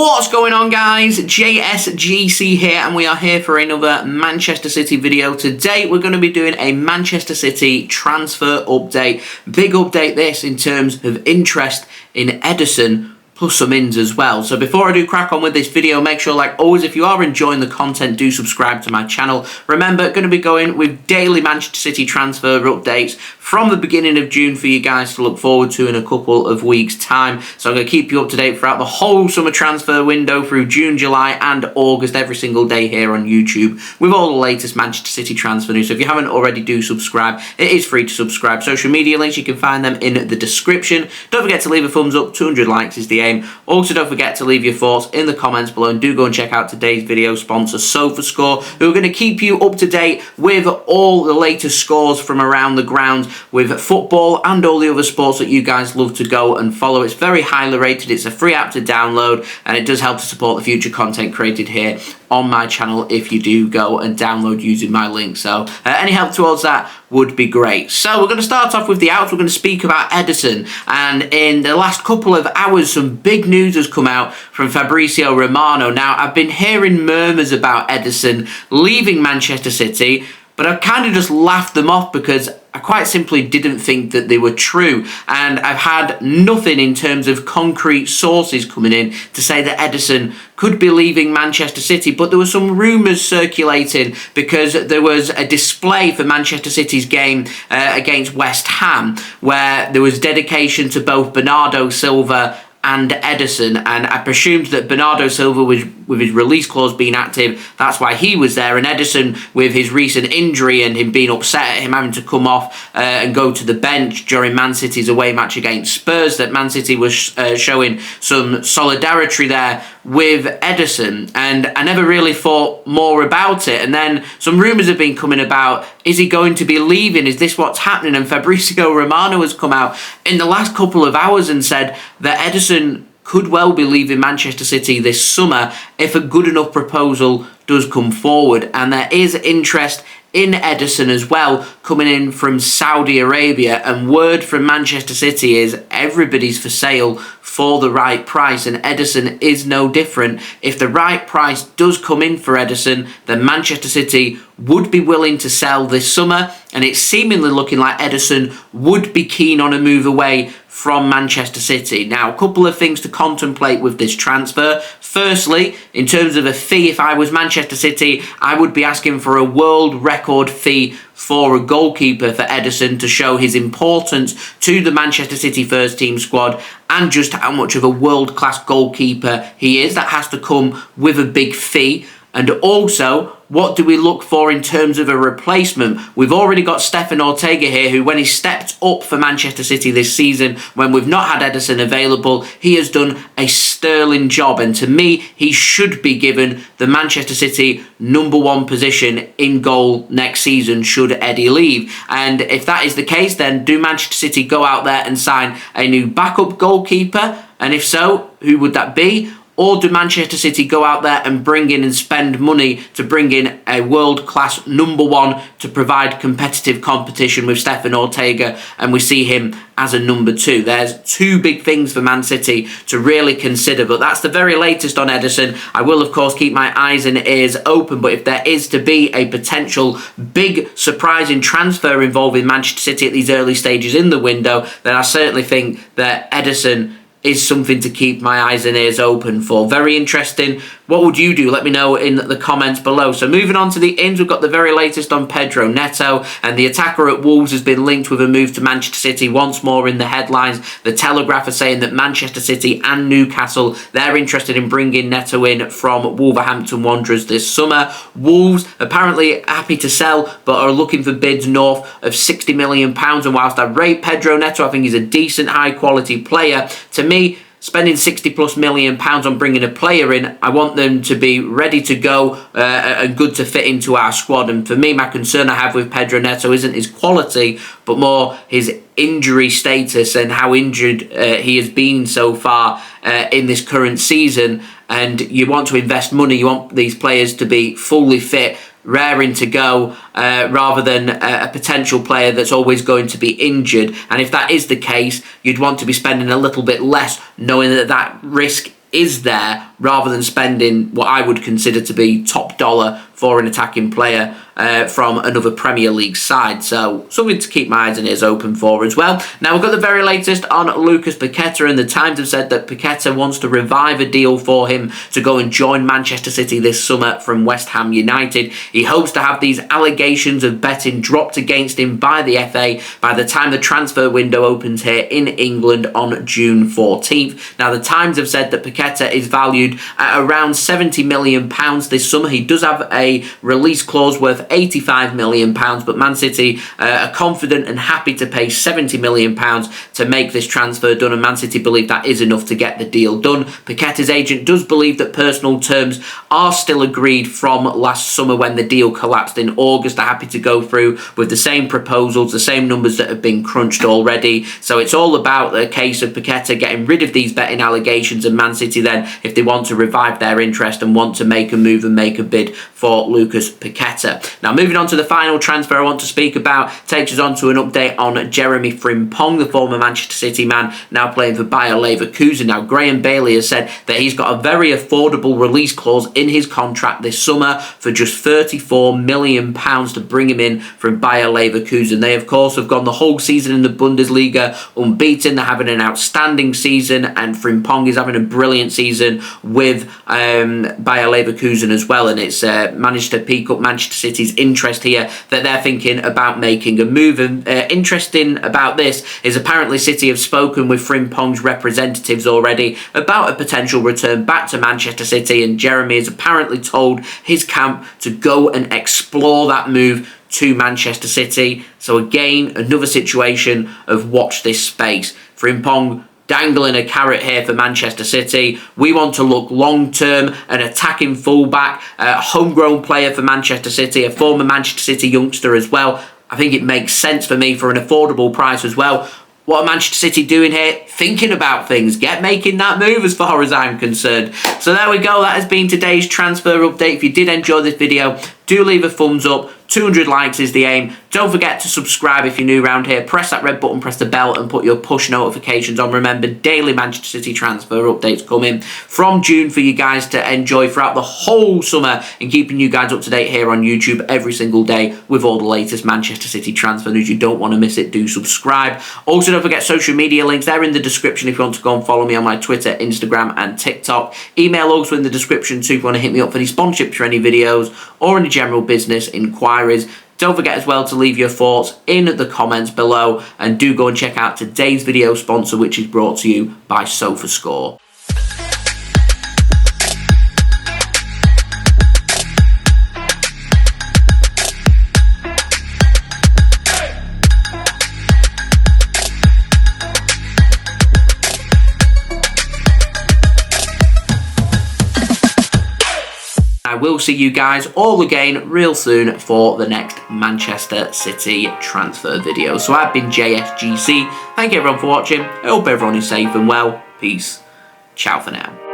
What's going on, guys? JSGC here, and we are here for another Manchester City video. Today we're going to be doing a Manchester City transfer update. Big update this in terms of interest in Ederson, plus some ins as well. So before I do crack on with this video, make sure, like always, if you are enjoying the content, do subscribe to my channel. Remember, going to be going with daily Manchester City transfer updates from the beginning of June for you guys to look forward to in a couple of weeks' time. So I'm going to keep you up to date throughout the whole summer transfer window through June, July and August every single day here on YouTube with all the latest Manchester City transfer news. So if you haven't already, do subscribe. It is free to subscribe. Social media links, you can find them in the description. Don't forget to leave a thumbs up. 200 likes is the aim. Also, don't forget to leave your thoughts in the comments below, and do go and check out today's video sponsor, Sofascore, who are going to keep you up to date with all the latest scores from around the ground with football and all the other sports that you guys love to go and follow. It's very highly rated. It's a free app to download, and it does help to support the future content created here on my channel if you do go and download using my link. So any help towards that would be great. So we're going to start off with the outs. We're going to speak about Ederson, and in the last couple of hours some big news has come out from Fabrizio Romano. Now, I've been hearing murmurs about Ederson leaving Manchester City, but I've kind of just laughed them off because I quite simply didn't think that they were true, and I've had nothing in terms of concrete sources coming in to say that Ederson could be leaving Manchester City. But there were some rumours circulating because there was a display for Manchester City's game against West Ham where there was dedication to both Bernardo Silva and Ederson, and I presumed that Bernardo Silva was, with his release clause being active, that's why he was there, and Ederson, with his recent injury and him being upset at him having to come off and go to the bench during Man City's away match against Spurs, that Man City was showing some solidarity there with Ederson, and I never really thought more about it. And then some rumours have been coming about, is he going to be leaving? Is this what's happening? And Fabrizio Romano has come out in the last couple of hours and said that Ederson could well be leaving Manchester City this summer if a good enough proposal does come forward. And there is interest in Ederson as well coming in from Saudi Arabia, and word from Manchester City is everybody's for sale for the right price, and Ederson is no different. If the right price does come in for Ederson, then Manchester City would be willing to sell this summer, and it's seemingly looking like Ederson would be keen on a move away from Manchester City. Now, a couple of things to contemplate with this transfer. Firstly, in terms of a fee, if I was Manchester City, I would be asking for a world record fee for a goalkeeper for Ederson to show his importance to the Manchester City first team squad and just how much of a world-class goalkeeper he is. That has to come with a big fee. And also, what do we look for in terms of a replacement? We've already got Stefan Ortega here, who, when he stepped up for Manchester City this season, when we've not had Ederson available, he has done a sterling job. And to me, he should be given the Manchester City #1 position in goal next season should Eddie leave. And if that is the case, then do Manchester City go out there and sign a new backup goalkeeper? And if so, who would that be? Or do Manchester City go out there and bring in and spend money to bring in a world-class #1 to provide competitive competition with Stefan Ortega, and we see him as a #2? There's two big things for Man City to really consider, but that's the very latest on Ederson. I will, of course, keep my eyes and ears open, but if there is to be a potential big surprising transfer involving Manchester City at these early stages in the window, then I certainly think that Ederson is something to keep my eyes and ears open for. Very interesting. What would you do? Let me know in the comments below. So moving on to the ins, we've got the very latest on Pedro Neto, and the attacker at Wolves has been linked with a move to Manchester City once more in the headlines. The Telegraph are saying that Manchester City and Newcastle, they're interested in bringing Neto in from Wolverhampton Wanderers this summer. Wolves apparently happy to sell, but are looking for bids north of £60 million. And whilst I rate Pedro Neto, I think he's a decent, high-quality player. To me, spending £60+ million on bringing a player in, I want them to be ready to go and good to fit into our squad. And for me, my concern I have with Pedro Neto isn't his quality, but more his injury status and how injured he has been so far in this current season. And you want to invest money, you want these players to be fully fit, raring to go, rather than a potential player that's always going to be injured. And if that is the case, you'd want to be spending a little bit less, knowing that that risk is there, rather than spending what I would consider to be top dollar for an attacking player from another Premier League side. So something to keep my eyes and ears open for as well. Now we've got the very latest on Lucas Paqueta, and the Times have said that Paqueta wants to revive a deal for him to go and join Manchester City this summer from West Ham United. He hopes to have these allegations of betting dropped against him by the FA by the time the transfer window opens here in England on June 14th. Now the Times have said that Paqueta is valued at around £70 million this summer. He does have a release clause worth £85 million, but Man City are confident and happy to pay £70 million to make this transfer done, and Man City believe that is enough to get the deal done. Paqueta's agent does believe that personal terms are still agreed from last summer when the deal collapsed in August. They're happy to go through with the same proposals, the same numbers that have been crunched already. So it's all about the case of Paqueta getting rid of these betting allegations, and Man City then, if they want to revive their interest and want to make a move and make a bid for Lucas Paqueta. Now moving on to the final transfer I want to speak about, takes us on to an update on Jeremie Frimpong, the former Manchester City man now playing for Bayer Leverkusen. Now Graeme Bailey has said that he's got a very affordable release clause in his contract this summer for just £34 million to bring him in from Bayer Leverkusen. They of course have gone the whole season in the Bundesliga unbeaten. They're having an outstanding season, and Frimpong is having a brilliant season with Bayer Leverkusen as well, and it's managed to pique up Manchester City's interest here, that they're thinking about making a move. And interesting about this is apparently City have spoken with Frimpong's representatives already about a potential return back to Manchester City, and Jeremie has apparently told his camp to go and explore that move to Manchester City. So again, another situation of watch this space. Frimpong dangling a carrot here for Manchester City. We want to look long-term, an attacking fullback, a homegrown player for Manchester City, a former Manchester City youngster as well. I think it makes sense for me for an affordable price as well. What are Manchester City doing here? Thinking about things. Making that move as far as I'm concerned. So there we go. That has been today's transfer update. If you did enjoy this video, do leave a thumbs up. 200 likes is the aim. Don't forget to subscribe if you're new around here. Press that red button, press the bell, and put your push notifications on. Remember, daily Manchester City transfer updates coming from June for you guys to enjoy throughout the whole summer, and keeping you guys up to date here on YouTube every single day with all the latest Manchester City transfer news. You don't want to miss it. Do subscribe. Also, don't forget social media links. They're in the description if you want to go and follow me on my Twitter, Instagram, and TikTok. Email also in the description too if you want to hit me up for any sponsorships for any videos or any general business inquiries. Don't forget as well to leave your thoughts in the comments below, and do go and check out today's video sponsor, which is brought to you by Sofascore. I will see you guys all again real soon for the next Manchester City transfer video. So I've been JSGC. Thank you everyone for watching. I hope everyone is safe and well. Peace. Ciao for now.